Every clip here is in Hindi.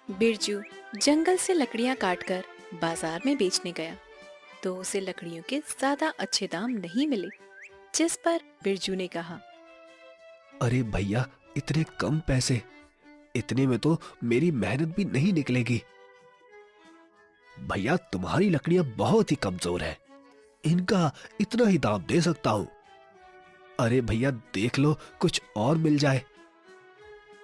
बिरजू जंगल से लकड़ियां काटकर बाजार में बेचने गया तो उसे लकड़ियों के ज्यादा अच्छे दाम नहीं मिले। जिस पर बिरजू ने कहा, अरे भैया, इतने कम पैसे, इतने में तो मेरी मेहनत भी नहीं निकलेगी। भैया, तुम्हारी लकड़ियां बहुत ही कमजोर है, इनका इतना ही दाम दे सकता हूं। अरे भैया, देख लो कुछ और मिल जाए।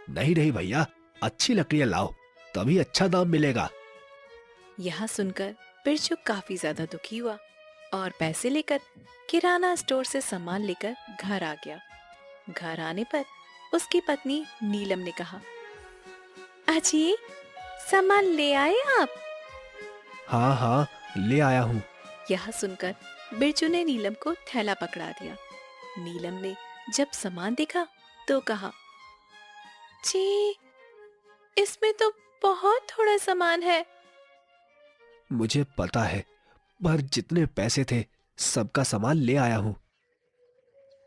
नहीं नहीं भैया, अच्छी लकड़ियां लाओ, तभी अच्छा दाम मिलेगा। यह सुनकर बिरजू काफी ज्यादा दुखी हुआ और पैसे लेकर किराना स्टोर से सामान लेकर घर आ गया। घर आने पर उसकी पत्नी नीलम ने कहा, अजी, सामान ले आए आप? हाँ हाँ, ले आया हूँ। यह सुनकर बिरजू ने नीलम को थैला पकड़ा दिया। नीलम ने जब सामान देखा तो कहा, जी, इसमें तो बहुत थोड़ा सामान है। मुझे पता है, पर जितने पैसे थे सबका सामान ले आया हूँ।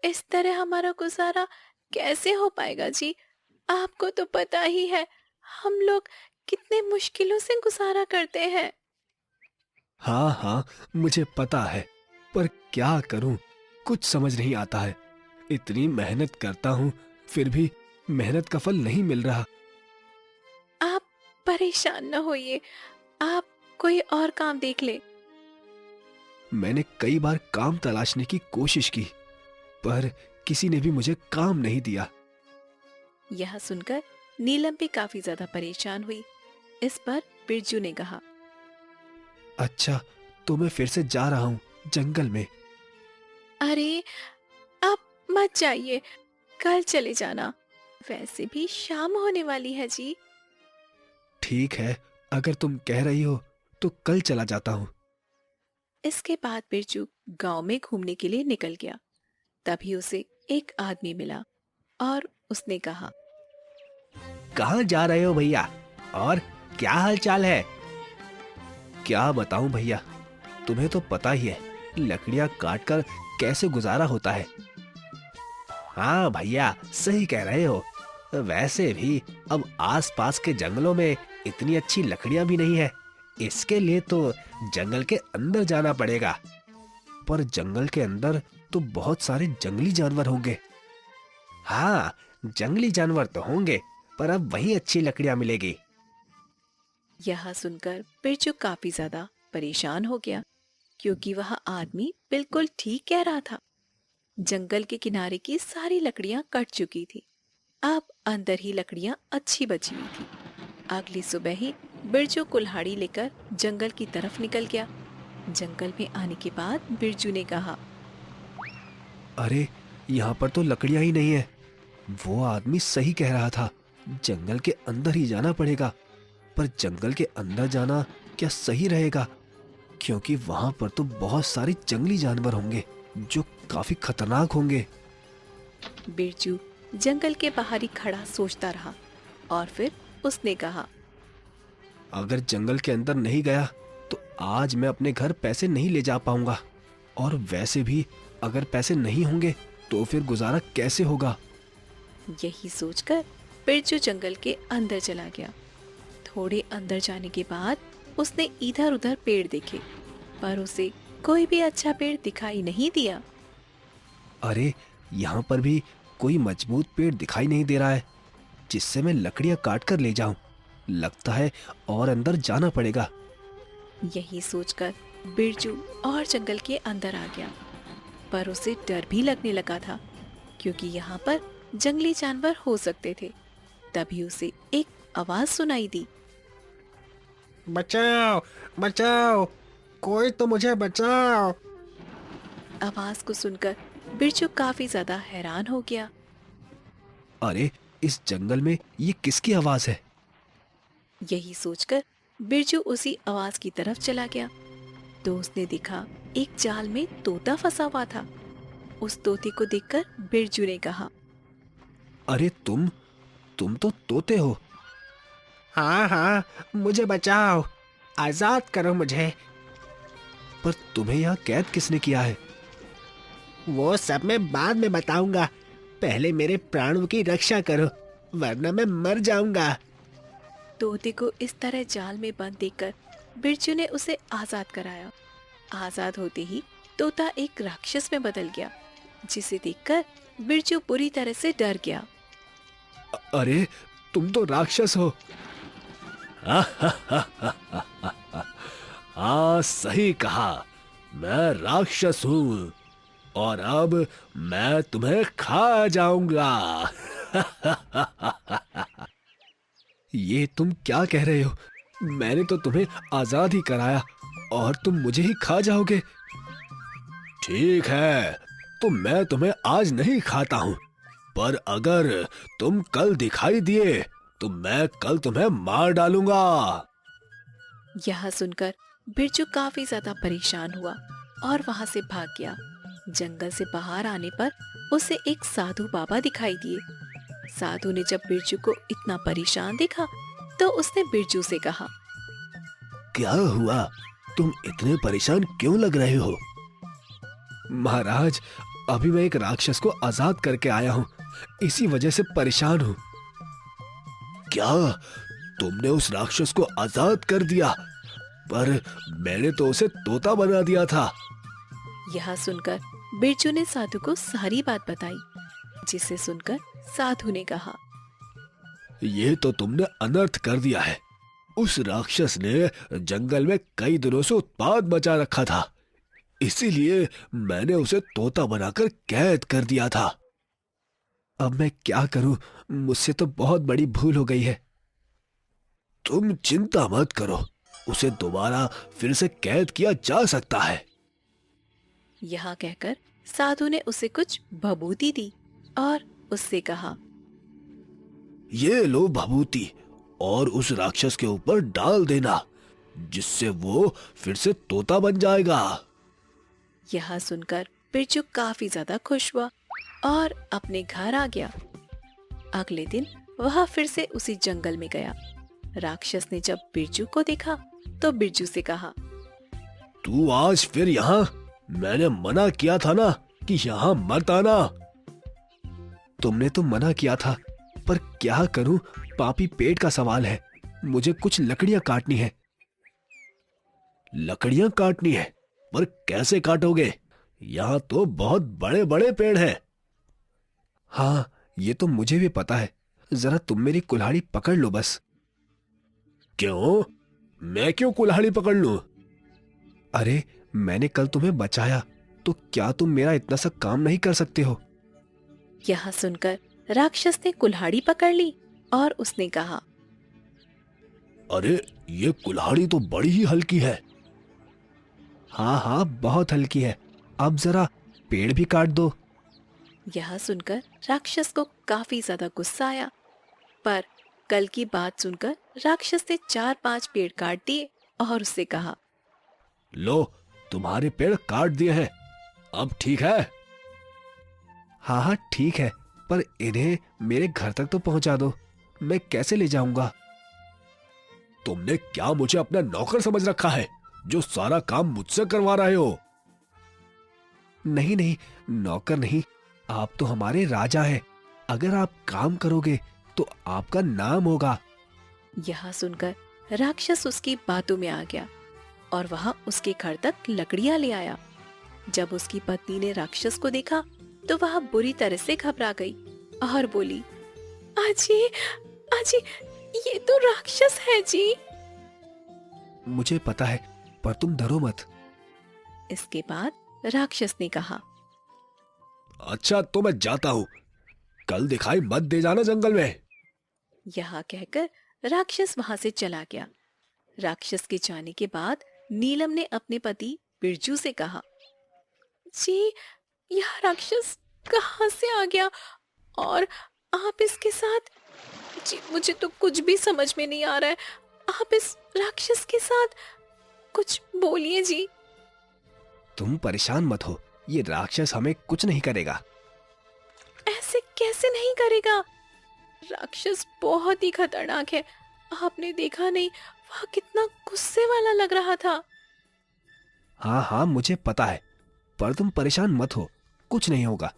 इस तरह हमारा गुजारा कैसे हो पाएगा जी? आपको तो पता ही है हम लोग कितने मुश्किलों से गुजारा करते हैं। हाँ हाँ, मुझे पता है, पर क्या करूं, कुछ समझ नहीं आता है। इतनी मेहनत करता हूं, फिर भी मेहनत का फल नहीं मिल रहा। आप परेशान न होइए, आप कोई और काम देख ले। मैंने कई बार काम तलाशने की कोशिश की, पर किसी ने भी मुझे काम नहीं दिया। यह सुनकर नीलम भी काफी ज्यादा परेशान हुई। इस पर बिरजू ने कहा, अच्छा, तो मैं फिर से जा रहा हूँ जंगल में। अरे, आप मत जाइए, कल चले जाना। वैसे भी शाम होने वाली है जी। ठीक है, अगर तुम कह रही हो तो कल चला जाता हूँ। इसके बाद बिरजू गांव में घूमने के लिए निकल गया। तभी उसे एक आदमी मिला और उसने कहा, कहाँ जा रहे हो भैया, और क्या हाल चाल है? क्या बताऊं भैया, तुम्हें तो पता ही है लकड़ियां काटकर कैसे गुजारा होता है। हाँ भैया, सही कह रहे हो। वैसे भी अब आसपास के जंगलों में इतनी अच्छी लकड़ियां भी नहीं है, इसके लिए तो जंगल के अंदर जाना पड़ेगा। पर जंगल के अंदर तो बहुत सारे जंगली जानवर होंगे। हाँ, जंगली जानवर तो होंगे, पर अब वही अच्छी लकड़ियां मिलेगी। यह सुनकर बिरजू काफी ज्यादा परेशान हो गया, क्योंकि वह आदमी बिल्कुल ठीक कह रहा था। जंगल के किनारे की सारी लकड़ियां कट चुकी थी। अब अंदर ही लकड़ियां अच्छी बची हुई थी। अगली सुबह ही बिरजू कुल्हाड़ी लेकर जंगल की तरफ निकल गया। जंगल में आने के बाद बिरजू ने कहा, अरे, यहाँ पर तो लकड़ियां ही नहीं है। वो आदमी सही कह रहा था, जंगल के अंदर ही जाना पड़ेगा। पर जंगल के अंदर जाना क्या सही रहेगा? क्योंकि वहां पर तो बहुत सारे जंगली जानवर होंगे जो काफी खतरनाक होंगे। बिरजू जंगल के बाहर ही खड़ा सोचता रहा और फिर उसने कहा, अगर जंगल के अंदर नहीं गया तो आज मैं अपने घर पैसे नहीं ले जा पाऊंगा, और वैसे भी अगर पैसे नहीं होंगे तो फिर गुजारा कैसे होगा? यही सोचकर बिरजू जंगल के अंदर चला गया। थोड़े अंदर जाने के बाद उसने इधर उधर पेड़ देखे, पर उसे कोई भी अच्छा पेड़ दिखाई नहीं दिया। अरे, यहाँ पर भी कोई मजबूत पेड़ दिखाई नहीं दे रहा है जिससे मैं लकड़ियां काट कर ले जाऊं। लगता है और अंदर जाना पड़ेगा। यही सोचकर बिरजू और जंगल के अंदर आ गया, पर उसे डर भी लगने लगा था, क्योंकि यहाँ पर जंगली जानवर हो सकते थे। तभी उसे एक आवाज सुनाई दी, बचाओ, बचाओ, कोई तो मुझे बचाओ। आवाज को सुनकर बिरजू काफी ज्यादा हैरान हो गया। अरे, इस जंगल में ये किसकी आवाज है? यही सोचकर बिरजू उसी आवाज की तरफ चला गया तो उसने देखा एक जाल में तोता फंसा हुआ था। उस तोते को देखकर बिरजू ने कहा, अरे, तुम तो तोते हो। हाँ हाँ, मुझे बचाओ, आजाद करो मुझे। पर तुम्हें यहाँ कैद किसने किया है? वो सब मैं बाद में बताऊंगा, पहले मेरे प्राणों की रक्षा करो, वरना मैं मर जाऊंगा। तोते को इस तरह जाल में बंद देखकर बिरजू ने उसे आजाद कराया। आजाद होते ही तोता एक राक्षस में बदल गया, जिसे देखकर बिरजू बुरी तरह से डर गया। अरे तुम तो राक्षस हो। हाँ सही कहा, मैं राक्षस हूँ और अब मैं तुम्हें खा जाऊंगा। ये तुम क्या कह रहे हो? मैंने तो तुम्हें आजाद ही कराया और तुम मुझे ही खा जाओगे। ठीक है, तो मैं तुम्हें आज नहीं खाता हूँ, पर अगर तुम कल दिखाई दिए तो मैं कल तुम्हें मार डालूंगा। यह सुनकर बिरजू काफी ज्यादा परेशान हुआ और वहां से भाग गया। जंगल से बाहर आने पर उसे एक साधु बाबा दिखाई दिए। साधु ने जब बिरजू को इतना परेशान देखा तो उसने बिरजू से कहा, क्या हुआ? तुम इतने परेशान क्यों लग रहे हो? महाराज, अभी मैं एक राक्षस को आजाद करके आया हूँ, इसी वजह से परेशान हूँ। क्या तुमने उस राक्षस को आजाद कर दिया? पर मैंने तो उसे तोता बना दिया था। यह सुनकर बिरजू ने साधु को सारी बात बताई, जिसे सुनकर साधु ने कहा, ये तो तुमने अनर्थ कर दिया है। उस राक्षस ने जंगल में कई दिनों से उत्पात मचा रखा था, इसीलिए मैंने उसे तोता बनाकर कैद कर दिया था। अब मैं क्या करूं? मुझसे तो बहुत बड़ी भूल हो गई है। तुम चिंता मत करो, उसे दोबारा फिर से कैद किया जा सकता है। यह कहकर साधु ने उसे कुछ भभूति दी और उससे कहा, ये लो भभूति और उस राक्षस के ऊपर डाल देना, जिससे वो फिर से तोता बन जाएगा। यह सुनकर बिरजू काफी ज्यादा खुश हुआ और अपने घर आ गया। अगले दिन वह फिर से उसी जंगल में गया। राक्षस ने जब बिरजू को देखा तो बिरजू से कहा, तू आज फिर यहाँ? मैंने मना किया था ना कि यहाँ मत आना। तुमने तो मना किया था, पर क्या करूं, पापी पेट का सवाल है। मुझे कुछ लकड़ियां काटनी है। लकड़ियां काटनी है? पर कैसे काटोगे? यहाँ तो बहुत बड़े बड़े पेड़ हैं। हाँ, ये तो मुझे भी पता है। जरा तुम मेरी कुल्हाड़ी पकड़ लो बस। क्यों? मैं क्यों कुल्हाड़ी पकड़ लूं? अरे, मैंने कल तुम्हें बचाया, तो क्या तुम मेरा इतना सा काम नहीं कर सकते हो? यह सुनकर राक्षस ने कुल्हाड़ी पकड़ ली और उसने कहा, अरे, ये कुल्हाड़ी तो बड़ी ही हल्की है। हाँ हाँ, बहुत हल्की है। अब जरा पेड़ भी काट दो। यह सुनकर राक्षस को काफी ज्यादा गुस्सा आया, पर कल की बात सुनकर राक्षस ने 4-5 पेड़ काट दिए और उससे कहा, लो, तुम्हारे पेड़ काट दिए हैं, अब ठीक है? हाँ हाँ ठीक है, पर इन्हें मेरे घर तक तो पहुंचा दो। मैं कैसे ले जाऊंगा? तुमने क्या मुझे अपना नौकर समझ रखा है, जो सारा काम मुझसे करवा रहे हो? नहीं नहीं, नौकर नहीं, आप तो हमारे राजा हैं। अगर आप काम करोगे तो आपका नाम होगा। यह सुनकर राक्षस उसकी बातों में आ गया और वहां उसके घर तक लकड़ियां ले आया। जब उसकी पत्नी ने राक्षस को देखा तो वह बुरी तरह से घबरा गई और बोली, अजी, अजी, ये तो राक्षस है जी। मुझे पता है, पर तुम डरो मत। इसके बाद राक्षस ने कहा, अच्छा, तो मैं जाता हूँ, कल दिखाई मत दे जाना जंगल में। यह कहकर राक्षस वहां से चला गया। राक्षस के जाने के बाद नीलम ने अपने पति बिरजू से कहा, जी, यह राक्षस कहाँ से आ गया और आप इसके साथ? जी, मुझे तो कुछ भी समझ में नहीं आ रहा है। आप इस राक्षस के साथ कुछ बोलिए जी। तुम परेशान मत हो, ये राक्षस हमें कुछ नहीं करेगा। ऐसे कैसे नहीं करेगा? राक्षस बहुत ही खतरनाक है। आपने देखा नहीं, वह कितना गुस्से वाला लग रहा था। हाँ हाँ, मुझे पता है, पर तुम परेशान मत हो, कुछ नहीं होगा।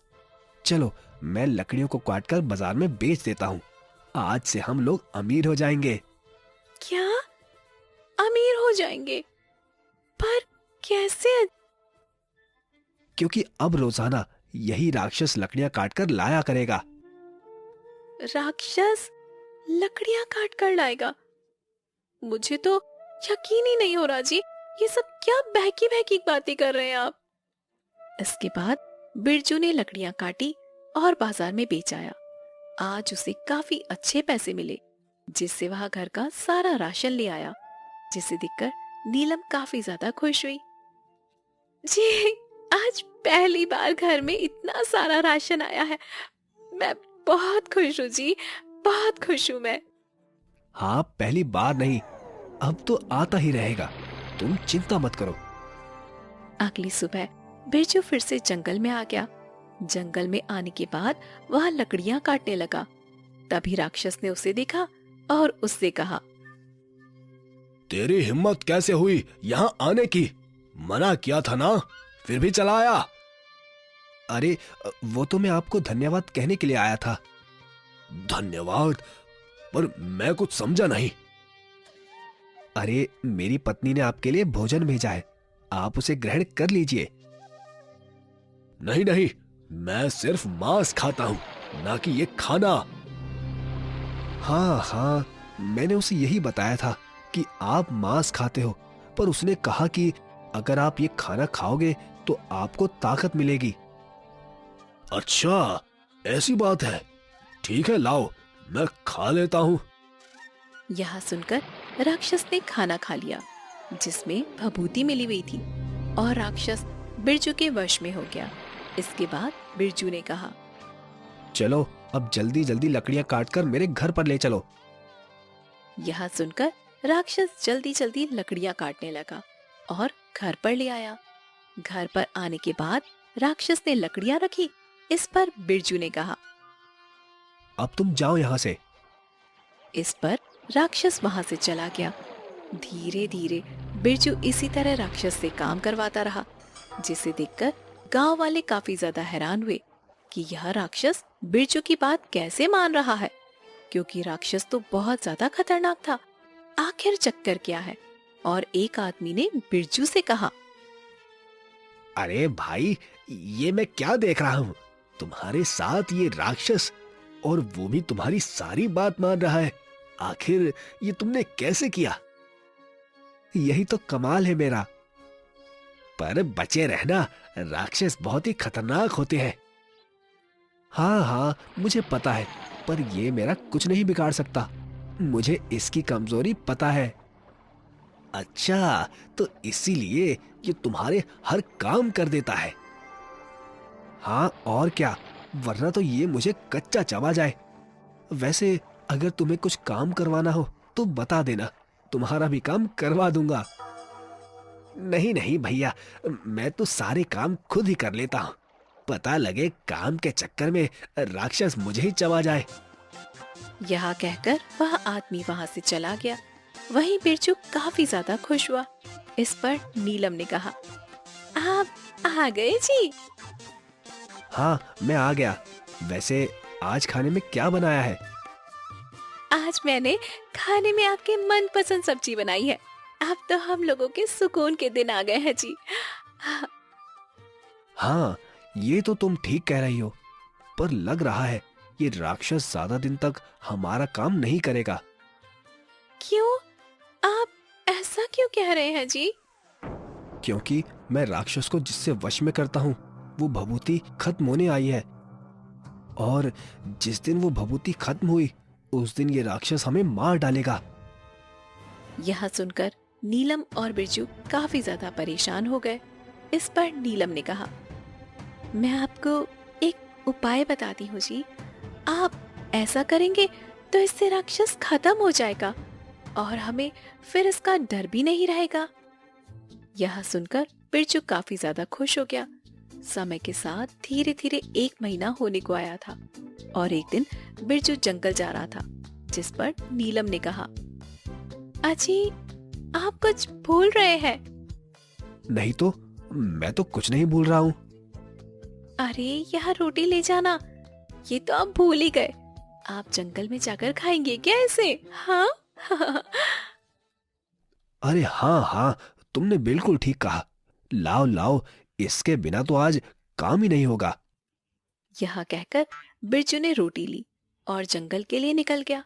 चलो, मैं लकड़ियों को काटकर बाजार में बेच देता हूँ। आज से हम लोग अमीर हो जाएंगे। क्या अमीर हो जाएंगे? पर कैसे? क्योंकि अब रोजाना यही राक्षस लकड़ियां काटकर लाया करेगा। राक्षस लकड़ियां काट कर लाएगा? मुझे तो यकीन ही नहीं हो रहा जी। ये सब क्या बहकी बहकी बातें कर रहे हैं आप? इसके बाद बिरजू ने लकड़ियां काटी और बाजार में बेच आया। आज उसे काफी अच्छे पैसे मिले, जिससे वह घर का सारा राशन ले आया, जिसे देखकर नीलम काफी ज्यादा खुश हुई। जी, आज पहली बार घर में इतना सारा राशन आया है। मैं बहुत खुश हूँ जी, बहुत खुश हूँ मैं। हाँ, पहली बार नहीं, अब तो आता ही रहेगा, तुम चिंता मत करो। अगली सुबह बिरजू फिर से जंगल में आ गया। जंगल में आने के बाद वह लकड़ियां काटने लगा। तभी राक्षस ने उसे देखा और उससे कहा, तेरी हिम्मत कैसे हुई यहाँ आने की? मना किया था ना, फिर भी चला आया। अरे वो तो मैं आपको धन्यवाद कहने के लिए आया था। धन्यवाद? पर मैं कुछ समझा नहीं। अरे मेरी पत्नी ने आपके लिए भोजन भेजा है, आप उसे ग्रहण कर लीजिए। नहीं नहीं, मैं सिर्फ मांस खाता हूँ, ना कि ये खाना। हाँ हाँ, मैंने उसे यही बताया था कि आप मांस खाते हो, पर उसने कहा कि अगर आप ये खाना खाओगे तो आपको ताकत मिलेगी। अच्छा, ऐसी बात है। ठीक है, लाओ मैं खा लेता हूँ। यह सुनकर राक्षस ने खाना खा लिया, जिसमें भभूति मिली हुई थी, और राक्षस बिरजू के वश में हो गया। इसके बाद बिरजू ने कहा, चलो अब जल्दी जल्दी लकड़ियां काटकर मेरे घर पर ले चलो। यह सुनकर राक्षस जल्दी जल्दी लकड़ियां काटने लगा और घर पर ले आया। घर पर आने के बाद राक्षस ने लकड़ियां रखी। इस पर बिरजू ने कहा, अब तुम जाओ यहाँ से। इस पर राक्षस वहां से चला गया। धीरे धीरे बिरजू इसी तरह राक्षस से काम करवाता रहा, जिसे देखकर गांव वाले काफी ज्यादा हैरान हुए कि यह राक्षस बिरजू की बात कैसे मान रहा है, क्योंकि राक्षस तो बहुत ज्यादा खतरनाक था। आखिर चक्कर क्या है? और एक आदमी ने बिरजू से कहा, अरे भाई, ये मैं क्या देख रहा हूँ? तुम्हारे साथ ये राक्षस, और वो भी तुम्हारी सारी बात मान रहा है। आखिर ये तुमने कैसे किया? यही तो कमाल है मेरा। पर बचे रहना, राक्षस बहुत ही खतरनाक होते हैं। हाँ हाँ, मुझे पता है, पर ये मेरा कुछ नहीं बिगाड़ सकता। मुझे इसकी कमजोरी पता है। अच्छा, तो इसीलिए ये तुम्हारे हर काम कर देता है। हाँ और क्या, वरना तो ये मुझे कच्चा चबा जाए। वैसे अगर तुम्हें कुछ काम करवाना हो तो बता देना, तुम्हारा भी काम करवा दूंगा। नहीं नहीं भैया, मैं तो सारे काम खुद ही कर लेता हूँ। पता लगे काम के चक्कर में राक्षस मुझे ही चबा जाए। यह कहकर वह आदमी वहां से चला गया। वहीं बिरजू काफी ज्यादा खुश हुआ। इस पर नीलम ने कहा, आप आ गए जी? हाँ, मैं आ गया। वैसे आज खाने में क्या बनाया है? आज मैंने खाने में आपके मनपसंद सब्जी बनाई है। अब तो हम लोगों के सुकून के दिन आ गए हैं जी। हाँ, ये तो तुम ठीक कह रही हो, पर लग रहा है ये राक्षस ज्यादा दिन तक हमारा काम नहीं करेगा। क्यों? आप ऐसा क्यों कह रहे हैं जी? क्योंकि मैं राक्षस को जिससे वश में करता हूँ वो भभूति खत्म होने आई है, और जिस दिन वो भभूति खत्म हुई उस दिन ये राक्षस हमें मार डालेगा। यह सुनकर नीलम और बिरजू काफी ज्यादा परेशान हो गए। इस पर नीलम ने कहा, मैं आपको एक उपाय बताती हूँ जी। आप ऐसा करेंगे तो इससे राक्षस खत्म हो जाएगा और हमें फिर इसका डर भी नहीं रहेगा। यह सुनकर बिरजू काफी ज्यादा खुश हो गया। समय के साथ धीरे धीरे 1 महीना होने को आया था और एक दिन बिरजू जंगल जा रहा था, जिस पर नीलम ने कहा, अजी आप कुछ भूल रहे हैं। नहीं तो, मैं तो कुछ नहीं भूल रहा हूँ। अरे यह रोटी ले जाना, ये तो आप भूल ही गए। आप जंगल में जाकर खाएंगे क्या इसे? हाँ अरे हाँ हाँ, तुमने बिल्कुल ठीक कहा। लाओ लाओ, इसके बिना तो आज काम ही नहीं होगा। यह कहकर बिरजू ने रोटी ली और जंगल के लिए निकल गया।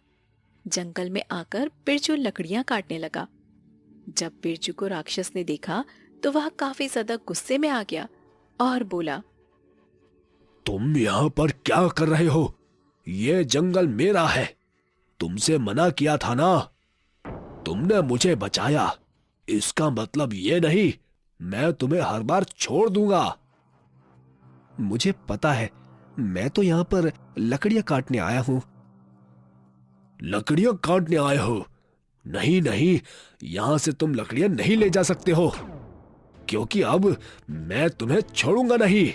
जंगल में आकर बिरजू लकड़ियां काटने लगा। जब बिरजू को राक्षस ने देखा तो वह काफी ज्यादा गुस्से में आ गया और बोला, तुम यहाँ पर क्या कर रहे हो? ये जंगल मेरा है। तुमसे मना किया था ना। तुमने मुझे बचाया, इसका मतलब ये नहीं मैं तुम्हें हर बार छोड़ दूंगा। मुझे पता है, मैं तो यहाँ पर लकड़ियां काटने आया हूं। लकड़ियां काटने आए हो? नहीं नहीं, यहां से तुम लकड़ियां नहीं ले जा सकते हो, क्योंकि अब मैं तुम्हें छोड़ूंगा नहीं।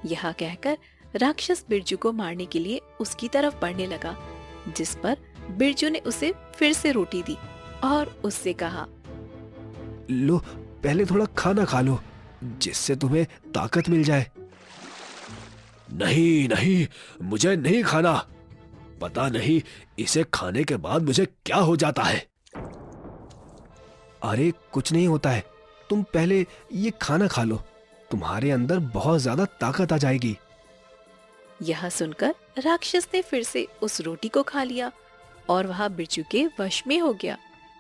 यह कहकर राक्षस बिरजू को मारने के लिए उसकी तरफ बढ़ने लगा, जिस पर बिरजू ने उसे फिर से रोटी दी और उससे कहा, लो, पहले थोड़ा खाना खा लो, जिससे तुम्हें ताकत मिल जाए। नहीं नहीं, मुझे नहीं खाना। पता नहीं इसे खाने के बाद मुझे क्या हो जाता है। अरे कुछ नहीं होता है, तुम पहले ये खाना खा लो, तुम्हारे अंदर बहुत ज्यादा ताकत आ जाएगी। यह सुनकर राक्षस ने फिर से उस रोटी को खा लिया और वह बिरजू के वश में हो गया।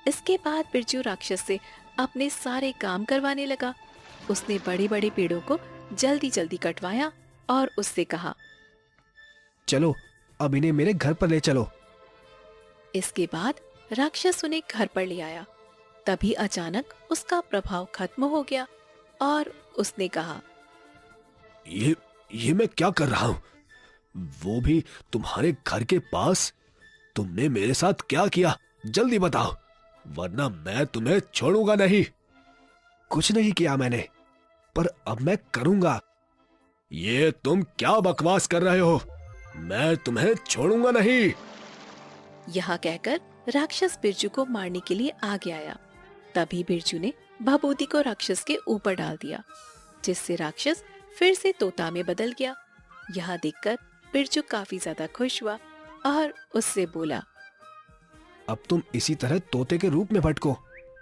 इसके बाद बिरजू राक्षस से अपने सारे काम करवाने लगा। उसने बड़े बड़े पेड़ों को जल्दी जल्दी कटवाया और उससे कहा, चलो अब इन्हें मेरे घर पर ले चलो। इसके बाद राक्षस उन्हें घर पर ले आया। तभी अचानक उसका प्रभाव खत्म हो गया और उसने कहा, ये मैं क्या कर रहा हूं? वो भी तुम्हारे घर के पास? तुमने मेरे साथ क्या किया? जल्दी बताओ, वरना मैं तुम्हें छोड़ूंगा नहीं। कुछ नहीं किया मैंने, पर अब मैं करूंगा। ये तुम क्या बकवास कर रहे हो? मैं तुम्हें छोड़ूंगा नहीं। यह कहकर राक्षस बिरजू को मारने के लिए आगे आया। तभी बिरजू ने भभूति को राक्षस के ऊपर डाल दिया, जिससे राक्षस फिर से तोता में बदल गया। यह देखकर बिरजू काफी ज्यादा खुश हुआ और उससे बोला, अब तुम इसी तरह तोते के रूप में भटको,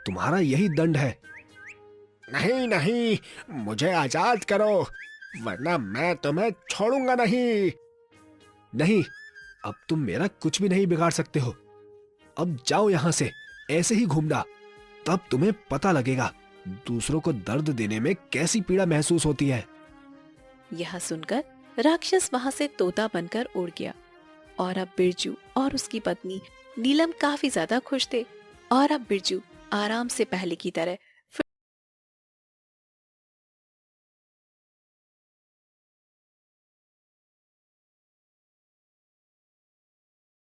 तुम्हारा यही दंड है। नहीं नहीं, मुझे आजाद करो, वरना मैं तुम्हें छोड़ूंगा नहीं। नहीं, अब तुम मेरा कुछ भी नहीं बिगाड़ सकते हो। अब जाओ यहां से, ऐसे ही घूमना, तब तुम्हें पता लगेगा दूसरों को दर्द देने में कैसी पीड़ा महसूस होती है। यह सुनकर राक्षस वहां से तोता बनकर उड़ गया और अब बिरजू और उसकी पत्नी नीलम काफी ज्यादा खुश थे और अब बिरजू आराम से पहले की तरह